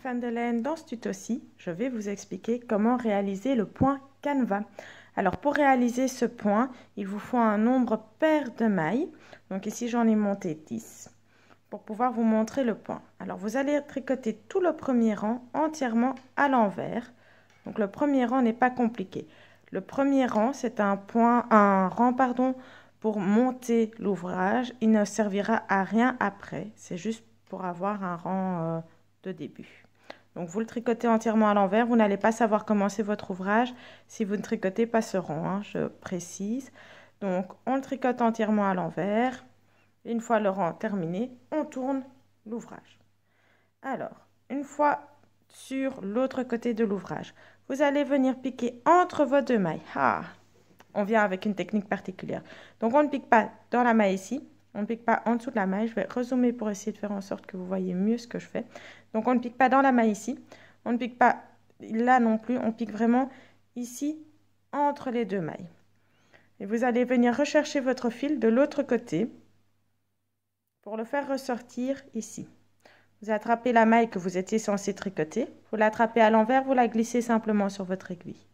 Fans de laine, dans ce tuto-ci, je vais vous expliquer comment réaliser le point canevas. Alors pour réaliser ce point, il vous faut un nombre pair de mailles. Donc ici j'en ai monté 10 pour pouvoir vous montrer le point. Alors vous allez tricoter tout le premier rang entièrement à l'envers. Donc le premier rang n'est pas compliqué. Le premier rang, c'est un rang pour monter l'ouvrage. Il ne servira à rien après. C'est juste pour avoir un rang de début. Donc vous le tricotez entièrement à l'envers, vous n'allez pas savoir commencer votre ouvrage si vous ne tricotez pas ce rang, hein, je précise. Donc on le tricote entièrement à l'envers. Une fois le rang terminé, on tourne l'ouvrage. Alors, une fois sur l'autre côté de l'ouvrage, vous allez venir piquer entre vos deux mailles. Ah, on vient avec une technique particulière. Donc on ne pique pas dans la maille ici. On ne pique pas en dessous de la maille. Je vais rezoomer pour essayer de faire en sorte que vous voyez mieux ce que je fais. Donc, on ne pique pas dans la maille ici. On ne pique pas là non plus. On pique vraiment ici, entre les deux mailles. Et vous allez venir rechercher votre fil de l'autre côté pour le faire ressortir ici. Vous attrapez la maille que vous étiez censé tricoter. Vous l'attrapez à l'envers, vous la glissez simplement sur votre aiguille.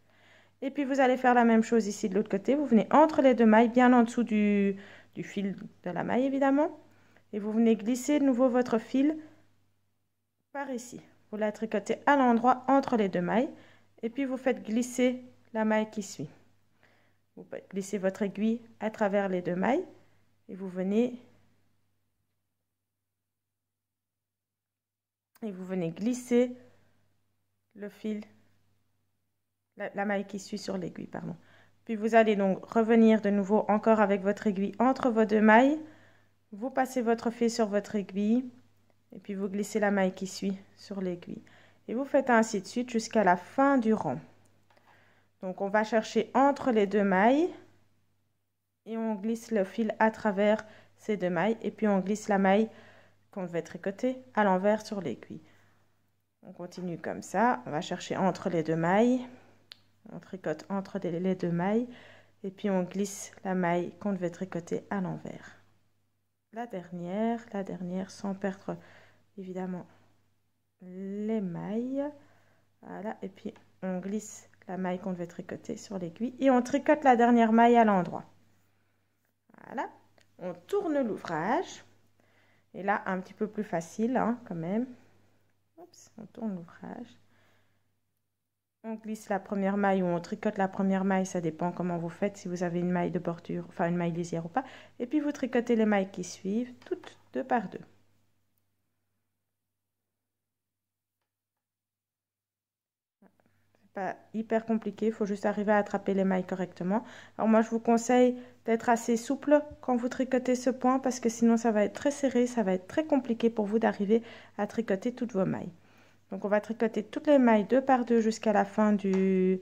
Et puis, vous allez faire la même chose ici de l'autre côté. Vous venez entre les deux mailles, bien en dessous du fil de la maille évidemment, et vous venez glisser de nouveau votre fil par ici. Vous la tricotez à l'endroit entre les deux mailles et puis vous faites glisser la maille qui suit. Vous glissez votre aiguille à travers les deux mailles et vous venez glisser le fil, la maille qui suit sur l'aiguille, pardon. Puis vous allez donc revenir de nouveau encore avec votre aiguille entre vos deux mailles. Vous passez votre fil sur votre aiguille et puis vous glissez la maille qui suit sur l'aiguille. Et vous faites ainsi de suite jusqu'à la fin du rang. Donc on va chercher entre les deux mailles et on glisse le fil à travers ces deux mailles. Et puis on glisse la maille qu'on devait tricoter à l'envers sur l'aiguille. On continue comme ça. On va chercher entre les deux mailles. On tricote entre les deux mailles et puis on glisse la maille qu'on devait tricoter à l'envers. La dernière sans perdre évidemment les mailles. Voilà, et puis on glisse la maille qu'on devait tricoter sur l'aiguille et on tricote la dernière maille à l'endroit. Voilà, on tourne l'ouvrage et là un petit peu plus facile hein, quand même. Oups, on tourne l'ouvrage. On glisse la première maille ou on tricote la première maille, ça dépend comment vous faites, si vous avez une maille de bordure, enfin une maille lisière ou pas. Et puis vous tricotez les mailles qui suivent, toutes deux par deux. C'est pas hyper compliqué, il faut juste arriver à attraper les mailles correctement. Alors moi je vous conseille d'être assez souple quand vous tricotez ce point parce que sinon ça va être très serré, ça va être très compliqué pour vous d'arriver à tricoter toutes vos mailles. Donc on va tricoter toutes les mailles deux par deux jusqu'à la fin du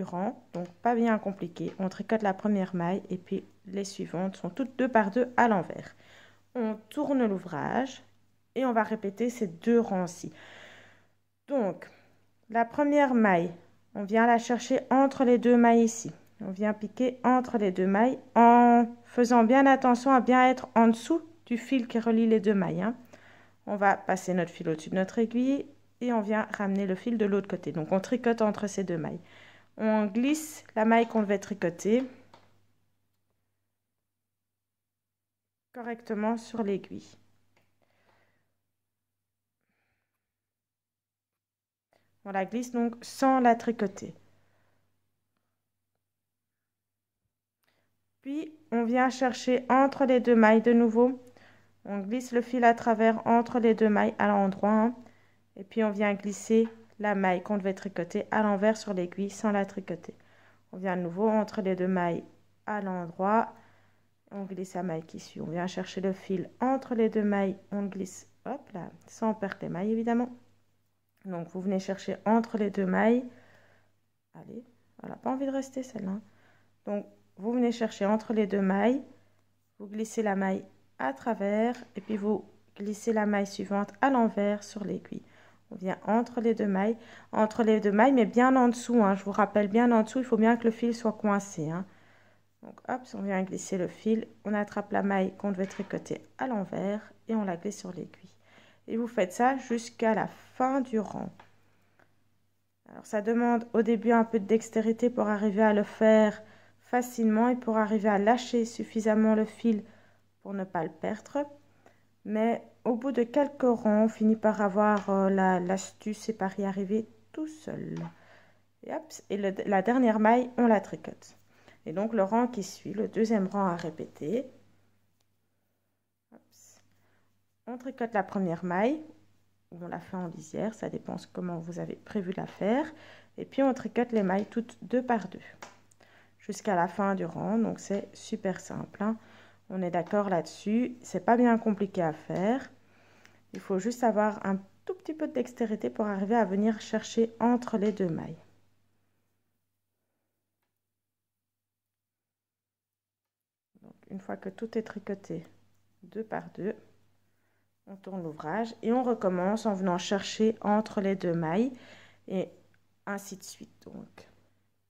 rang. Donc pas bien compliqué. On tricote la première maille et puis les suivantes sont toutes deux par deux à l'envers. On tourne l'ouvrage et on va répéter ces deux rangs-ci. Donc la première maille, on vient la chercher entre les deux mailles ici. On vient piquer entre les deux mailles en faisant bien attention à bien être en dessous du fil qui relie les deux mailles. Hein. On va passer notre fil au-dessus de notre aiguille et on vient ramener le fil de l'autre côté. Donc on tricote entre ces deux mailles. On glisse la maille qu'on devait tricoter correctement sur l'aiguille. On la glisse donc sans la tricoter. Puis on vient chercher entre les deux mailles de nouveau. On glisse le fil à travers entre les deux mailles à l'endroit. Hein, et puis on vient glisser la maille qu'on devait tricoter à l'envers sur l'aiguille sans la tricoter. On vient de nouveau entre les deux mailles à l'endroit. On glisse la maille qui suit. On vient chercher le fil entre les deux mailles. On glisse, hop là, sans perdre les mailles évidemment. Donc vous venez chercher entre les deux mailles. Allez, voilà, pas envie de rester celle-là. Donc vous venez chercher entre les deux mailles. Vous glissez la maille à travers et puis vous glissez la maille suivante à l'envers sur l'aiguille. On vient entre les deux mailles, mais bien en dessous, hein. Je vous rappelle, bien en dessous, il faut bien que le fil soit coincé, hein. Donc hop, on vient glisser le fil, on attrape la maille qu'on devait tricoter à l'envers et on la glisse sur l'aiguille. Et vous faites ça jusqu'à la fin du rang. Alors ça demande au début un peu de dextérité pour arriver à le faire facilement et pour arriver à lâcher suffisamment le fil pour ne pas le perdre. Mais au bout de quelques rangs, on finit par avoir l'astuce et par y arriver tout seul. Et, hop, et la dernière maille, on la tricote. Et donc le rang qui suit, le deuxième rang à répéter. Hop. On tricote la première maille, ou on la fait en lisière, ça dépend comment vous avez prévu de la faire. Et puis on tricote les mailles toutes deux par deux, jusqu'à la fin du rang. Donc c'est super simple, hein. On est d'accord là-dessus, c'est pas bien compliqué à faire. Il faut juste avoir un tout petit peu de dextérité pour arriver à venir chercher entre les deux mailles. Donc, une fois que tout est tricoté deux par deux, on tourne l'ouvrage et on recommence en venant chercher entre les deux mailles et ainsi de suite.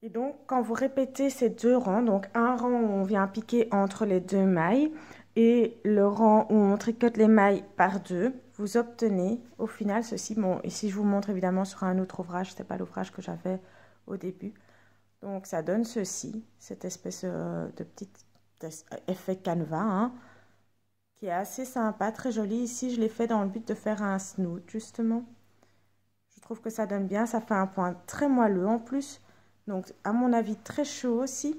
Et donc, quand vous répétez ces deux rangs, donc un rang où on vient piquer entre les deux mailles et le rang où on tricote les mailles par deux, vous obtenez au final ceci. Bon, ici je vous montre évidemment sur un autre ouvrage, ce n'est pas l'ouvrage que j'avais au début. Donc ça donne ceci, cette espèce de petit effet canevas, hein, qui est assez sympa, très joli. Ici je l'ai fait dans le but de faire un snoot justement. Je trouve que ça donne bien, ça fait un point très moelleux en plus. Donc, à mon avis, très chaud aussi.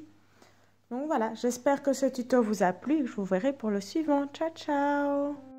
Donc voilà, j'espère que ce tuto vous a plu et je vous verrai pour le suivant. Ciao, ciao!